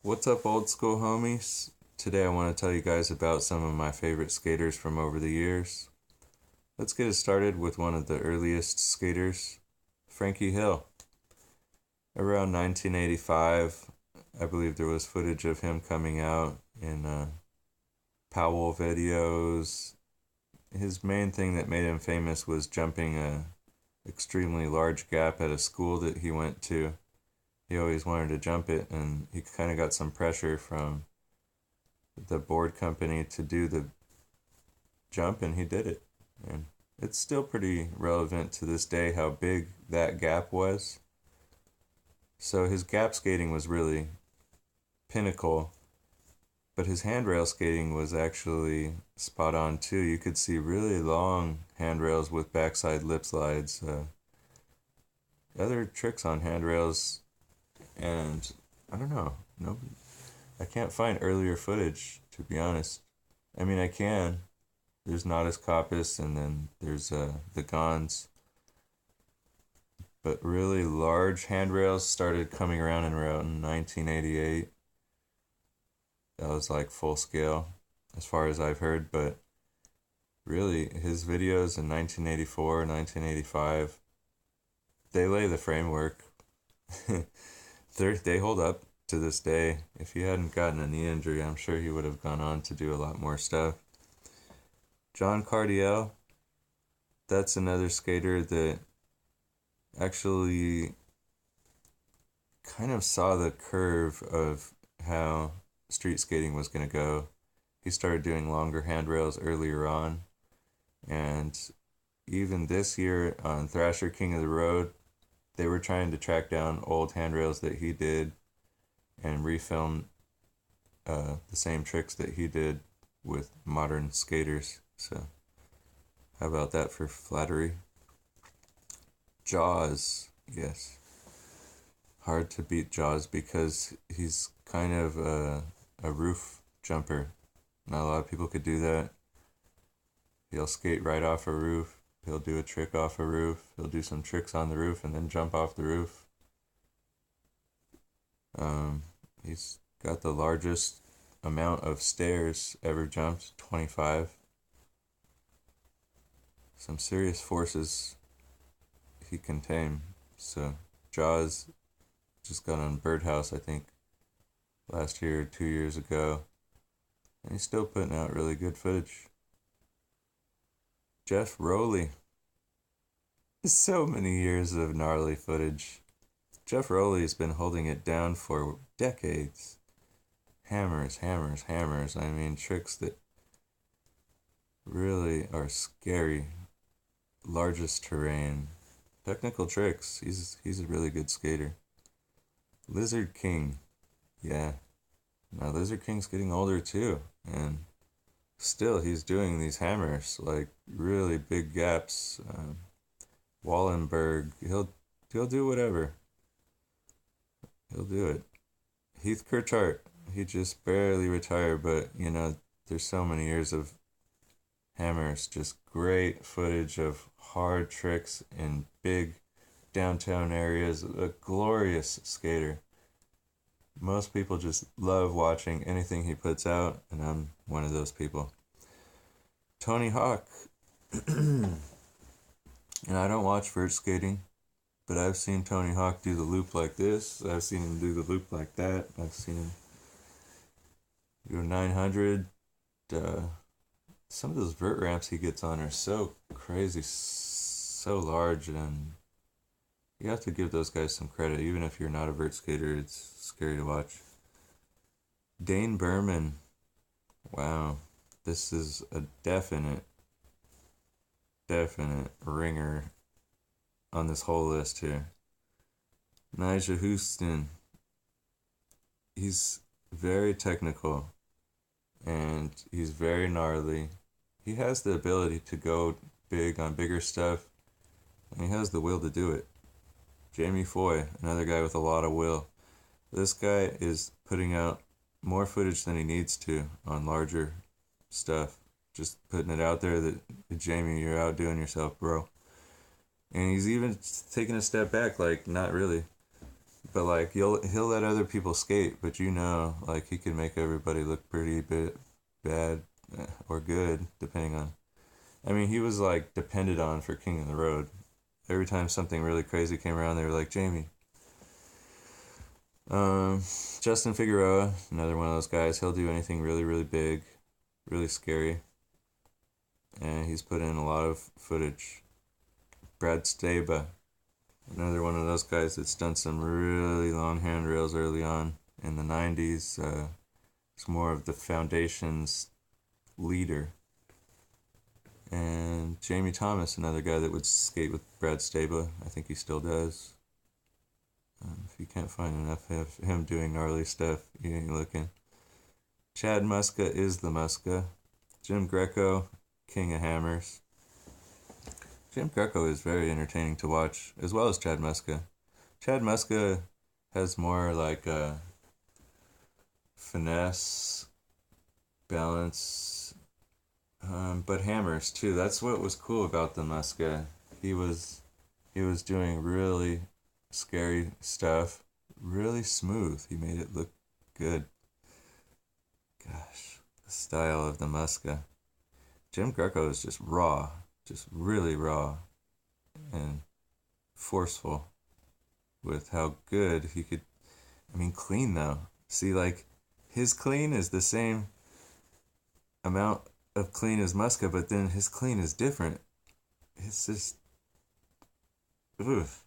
What's up, old school homies? Today I want to tell you guys about some of my favorite skaters from over the years. Let's get it started with one of the earliest skaters, Frankie Hill. Around 1985, I believe there was footage of him coming out in Powell videos. His main thing that made him famous was jumping a extremely large gap at a school that he went to. He always wanted to jump it, and he kind of got some pressure from the board company to do the jump, and he did it. And it's still pretty relevant to this day how big that gap was. So his gap skating was really pinnacle, but his handrail skating was actually spot on too. You could see really long handrails with backside lip slides, other tricks on handrails, and I don't know. No, I can't find earlier footage, to be honest. I mean, I can. There's Nadas Coppice, and then there's the Gons. But really large handrails started coming around in around 1988. That was like full scale, as far as I've heard. But really, his videos in 1984, 1985, they lay the framework. They hold up to this day. If he hadn't gotten a knee injury, I'm sure he would have gone on to do a lot more stuff. John Cardiel, that's another skater that actually kind of saw the curve of how street skating was going to go. He started doing longer handrails earlier on, and even this year on Thrasher King of the Road, they were trying to track down old handrails that he did and refilm the same tricks that he did with modern skaters. So, how about that for flattery? Jaws, yes. Hard to beat Jaws because he's kind of a roof jumper. Not a lot of people could do that. He'll skate right off a roof. He'll do a trick off a roof. He'll do some tricks on the roof and then jump off the roof. He's got the largest amount of stairs ever jumped, 25. Some serious forces he can tame. So Jaws just got on Birdhouse, I think, last year or 2 years ago. And he's still putting out really good footage. Jeff Rowley. So many years of gnarly footage. Jeff Rowley has been holding it down for decades. Hammers, hammers, hammers. I mean, tricks that really are scary. Largest terrain. Technical tricks. He's a really good skater. Lizard King. Yeah. Now Lizard King's getting older too. And still he's doing these hammers. Like really big gaps. Wallenberg. He'll do whatever. He'll do it. Heath Kirchart, he just barely retired, but there's so many years of hammers, just great footage of hard tricks in big downtown areas. A glorious skater. Most people just love watching anything he puts out, and I'm one of those people. Tony Hawk. And I don't watch vert skating, but I've seen Tony Hawk do the loop like this. I've seen him do the loop like that. I've seen him go 900. Some of those vert ramps he gets on are so crazy, so large, and you have to give those guys some credit. Even if you're not a vert skater, it's scary to watch. Dane Berman. Wow. This is a definite ringer on this whole list here. Nigel Houston. He's very technical and he's very gnarly. He has the ability to go big on bigger stuff, and he has the will to do it. Jamie Foy, another guy with a lot of will. This guy is putting out more footage than he needs to on larger stuff. Just putting it out there that, Jamie, you're outdoing yourself, bro. And he's even taking a step back, like, not really. But like he'll let other people skate, but like he can make everybody look pretty bit bad or good depending on. I mean, he was like depended on for King of the Road. Every time something really crazy came around, they were like, Jamie. Um, Justin Figueroa, another one of those guys. He'll do anything really, really big, really scary, and he's put in a lot of footage. Brad Staba, another one of those guys that's done some really long handrails early on in the 90s. It's more of the foundation's leader. And Jamie Thomas, another guy that would skate with Brad Staba. I think he still does. If you can't find enough of him doing gnarly stuff, you ain't looking. Chad Muska is the Muska. Jim Greco, king of hammers. Jim Greco is very entertaining to watch, as well as Chad Muska. Chad Muska has more like a finesse, balance, but hammers too. That's what was cool about the Muska. He was doing really scary stuff, really smooth. He made it look good. Gosh, the style of the Muska. Jim Greco is just raw, just really raw and forceful with how good he could. I mean, clean though. See, like his clean is the same amount of clean as Muska, but then his clean is different. It's just, oof,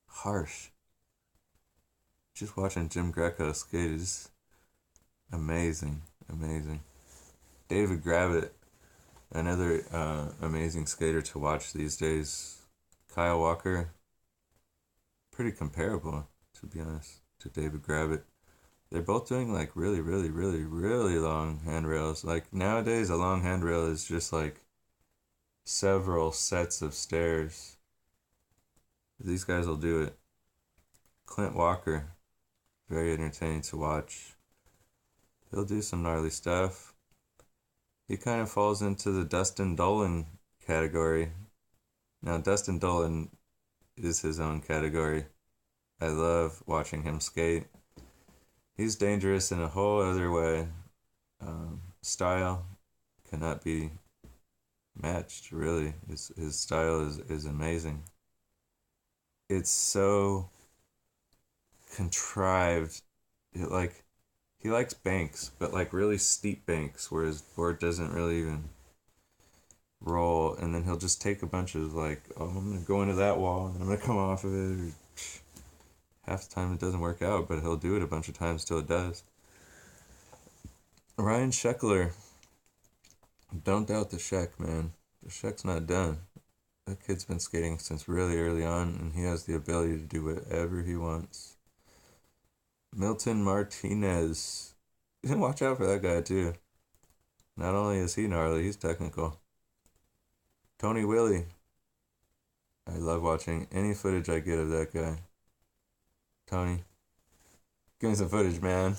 harsh. Just watching Jim Greco skate is amazing, amazing. David Gravitt, another amazing skater to watch these days. Kyle Walker, pretty comparable, to be honest, to David Gravitt. They're both doing like really, really, really, really long handrails. Like nowadays, a long handrail is just like several sets of stairs. These guys will do it. Clint Walker, very entertaining to watch. He'll do some gnarly stuff. He kind of falls into the Dustin Dolan category. Now, Dustin Dolan is his own category. I love watching him skate. He's dangerous in a whole other way. Style cannot be matched, really. His style is amazing. It's so contrived. He likes banks, but like really steep banks where his board doesn't really even roll, and then he'll just take a bunch of like, oh, I'm gonna go into that wall and I'm gonna come off of it. Or, half the time it doesn't work out, but he'll do it a bunch of times till it does. Ryan Sheckler, don't doubt the Sheck, man. The Sheck's not done. That kid's been skating since really early on, and he has the ability to do whatever he wants. Milton Martinez, watch out for that guy too. Not only is he gnarly, he's technical. Tony Willie, I love watching any footage I get of that guy. Tony, give me some footage, man.